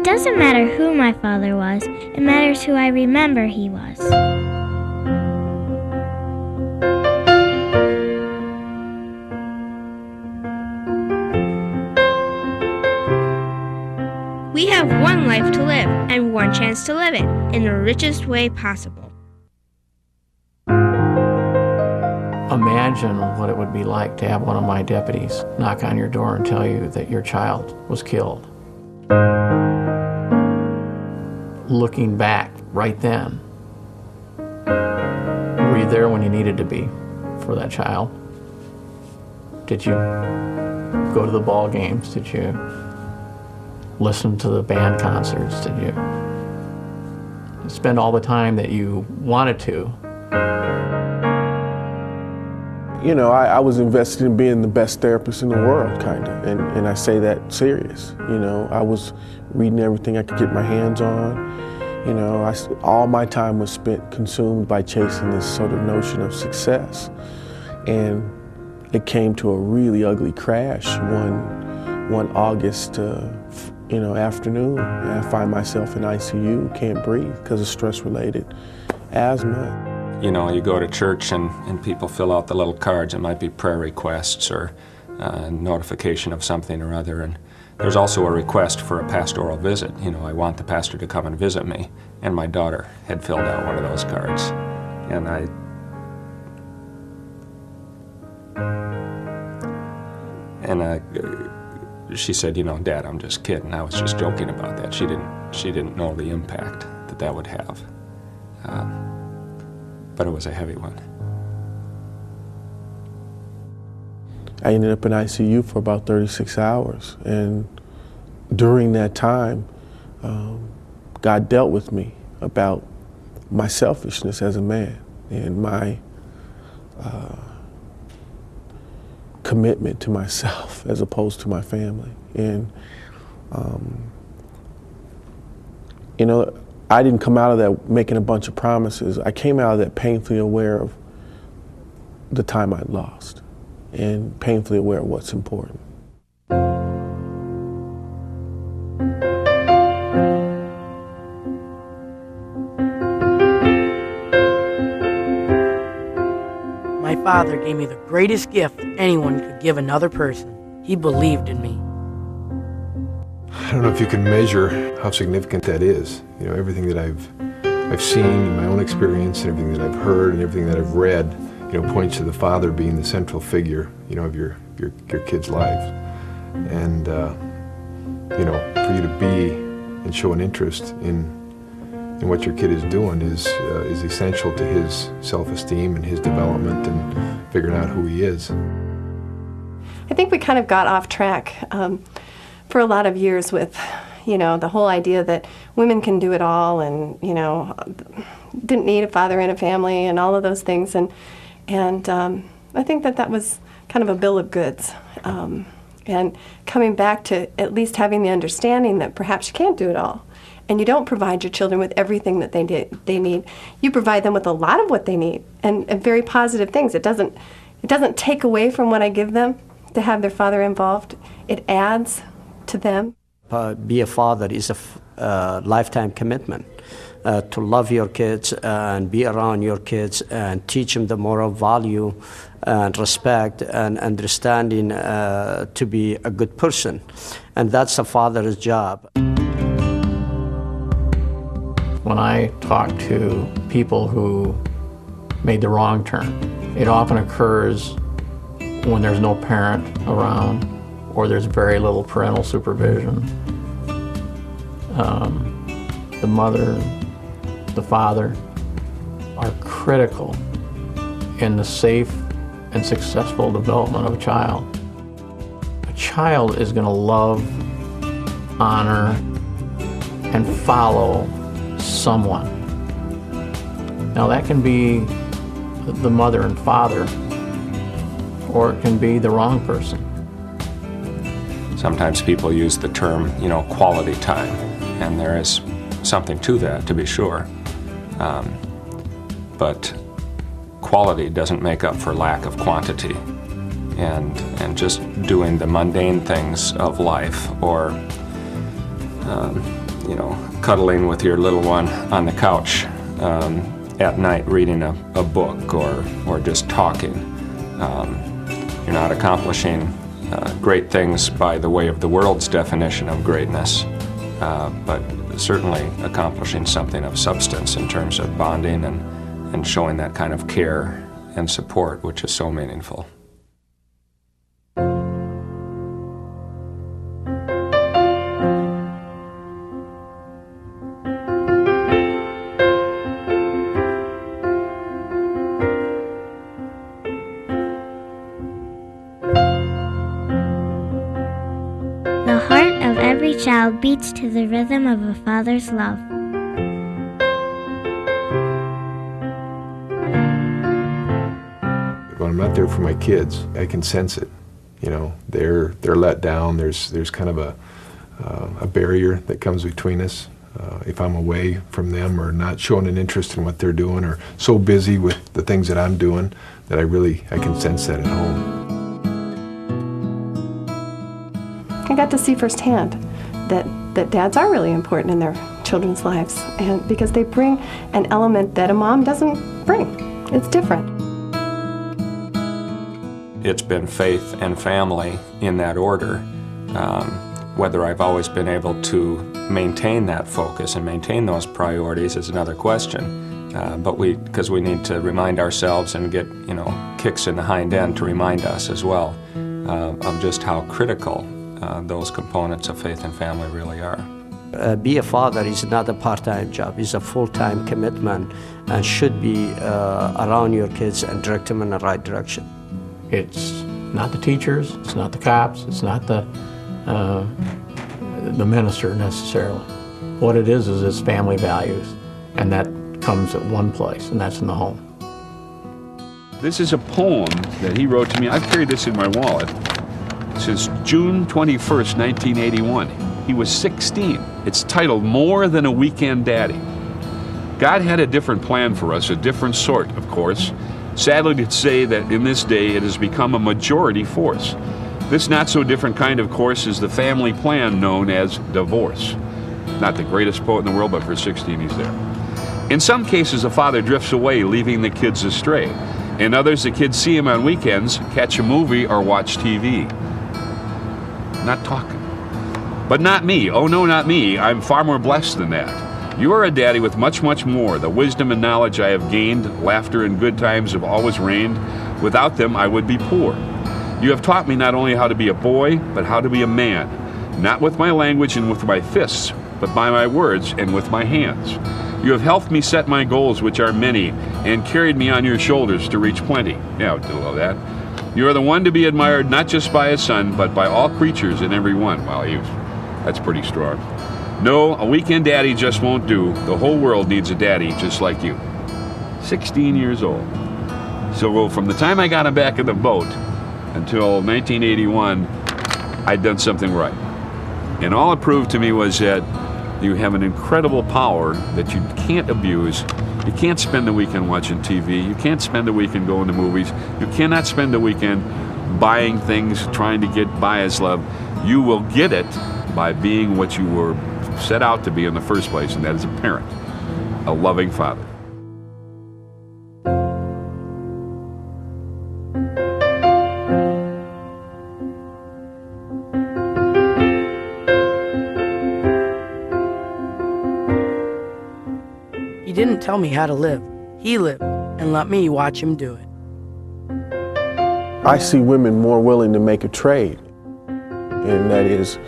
It doesn't matter who my father was, it matters who I remember he was. We have one life to live and one chance to live it in the richest way possible. Imagine what it would be like to have one of my deputies knock on your door and tell you that your child was killed. Looking back right then, were you there when you needed to be for that child? Did you go to the ball games? Did you listen to the band concerts? Did you spend all the time that you wanted to? You know, I was invested in being the best therapist in the world, kind of, and I say that serious. You know, I was reading everything I could get my hands on. You know, all my time was spent consumed by chasing this sort of notion of success. And it came to a really ugly crash one August afternoon. And I find myself in ICU, can't breathe because of stress-related asthma. You know, you go to church and people fill out the little cards. It might be prayer requests or notification of something or other. And there's also a request for a pastoral visit. You know, I want the pastor to come and visit me. And my daughter had filled out one of those cards. And she said, you know, Dad, I'm just kidding. I was just joking about that. She didn't know the impact that would have. But it was a heavy one. I ended up in ICU for about 36 hours. And during that time, God dealt with me about my selfishness as a man and my commitment to myself as opposed to my family. And, you know, I didn't come out of that making a bunch of promises. I came out of that painfully aware of the time I'd lost and painfully aware of what's important. My father gave me the greatest gift anyone could give another person. He believed in me. I don't know if you can measure how significant that is. You know, everything that I've seen in my own experience and everything that I've heard and everything that I've read, you know, points to the father being the central figure, you know, of your kid's life. And, you know, for you to be and show an interest in what your kid is doing is essential to his self-esteem and his development and figuring out who he is. I think we kind of got off track for a lot of years with, you know, the whole idea that women can do it all and, you know, didn't need a father in a family and all of those things. And I think that was kind of a bill of goods. And coming back to at least having the understanding that perhaps you can't do it all. And you don't provide your children with everything that they need. You provide them with a lot of what they need and very positive things. It doesn't take away from what I give them to have their father involved. It adds to them. Be a father is a lifetime commitment. To love your kids and be around your kids and teach them the moral value and respect and understanding to be a good person. And that's a father's job. When I talk to people who made the wrong turn, it often occurs when there's no parent around or there's very little parental supervision. The mother, the father are critical in the safe and successful development of a child. A child is going to love, honor, and follow someone. Now that can be the mother and father, or it can be the wrong person. Sometimes people use the term, you know, quality time, and there is something to that, to be sure. But quality doesn't make up for lack of quantity. And just doing the mundane things of life, or you know, cuddling with your little one on the couch at night reading a book or just talking. You're not accomplishing great things by the way of the world's definition of greatness, but certainly accomplishing something of substance in terms of bonding and showing that kind of care and support, which is so meaningful. The heart of every child beats to the rhythm of a father's love. When I'm not there for my kids, I can sense it. You know, they're let down. There's kind of a barrier that comes between us. If I'm away from them or not showing an interest in what they're doing or so busy with the things that I'm doing that I can sense that at home. I got to see firsthand that dads are really important in their children's lives, and because they bring an element that a mom doesn't bring. It's different. It's been faith and family in that order. Whether I've always been able to maintain that focus and maintain those priorities is another question. But because we need to remind ourselves and get, you know, kicks in the hind end to remind us as well of just how critical those components of faith and family really are. Be a father is not a part-time job. It's a full-time commitment and should be around your kids and direct them in the right direction. It's not the teachers, it's not the cops, it's not the minister necessarily. What it is it's family values, and that comes at one place, and that's in the home. This is a poem that he wrote to me. I've carried this in my wallet since June 21st, 1981. He was 16. It's titled More Than a Weekend Daddy. God had a different plan for us, a different sort, of course. Sadly to say that in this day it has become a majority force. This not so different kind of course is the family plan known as divorce. Not the greatest poet in the world, but for 16 he's there. In some cases a father drifts away, leaving the kids astray. In others the kids see him on weekends, catch a movie or watch TV. Not talking. But not me. Oh no, not me. I'm far more blessed than that. You are a daddy with much, much more. The wisdom and knowledge I have gained, laughter and good times have always reigned. Without them, I would be poor. You have taught me not only how to be a boy, but how to be a man. Not with my language and with my fists, but by my words and with my hands. You have helped me set my goals, which are many, and carried me on your shoulders to reach plenty. Yeah, I do love that. You are the one to be admired not just by a son, but by all creatures and every one. Wow, that's pretty strong. No, a weekend daddy just won't do. The whole world needs a daddy just like you. 16 years old. So from the time I got him back in the boat until 1981, I'd done something right. And all it proved to me was that you have an incredible power that you can't abuse. You can't spend the weekend watching TV. You can't spend the weekend going to movies. You cannot spend the weekend buying things, trying to get bias love. You will get it by being what you were set out to be in the first place, and that is a parent, a loving father. He didn't tell me how to live. He lived and let me watch him do it. I see women more willing to make a trade, and that is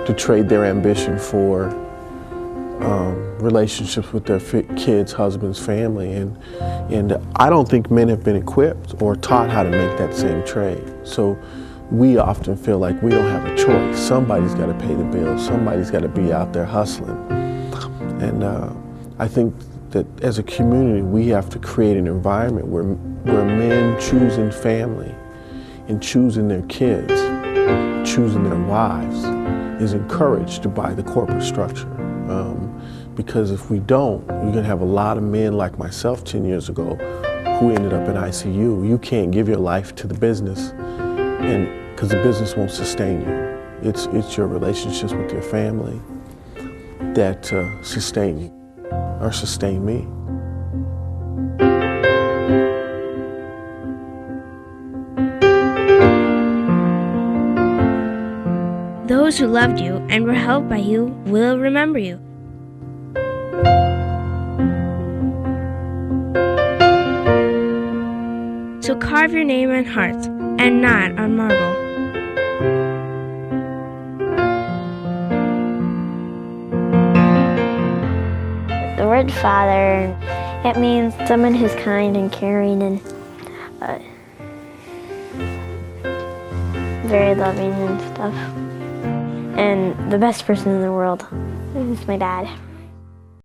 to trade their ambition for relationships with their kids, husbands, family, and I don't think men have been equipped or taught how to make that same trade. So we often feel like we don't have a choice. Somebody's got to pay the bills. Somebody's got to be out there hustling. And I think that as a community, we have to create an environment where men choosing family and choosing their kids, choosing their wives, is encouraged by the corporate structure. Because if we don't, you're going to have a lot of men like myself 10 years ago who ended up in ICU. You can't give your life to the business, and because the business won't sustain you. It's your relationships with your family. that sustain you or sustain me. Those who loved you and were helped by you will remember you. So carve your name on hearts and not on marble. The word father, it means someone who's kind and caring and very loving and stuff. And the best person in the world is my dad.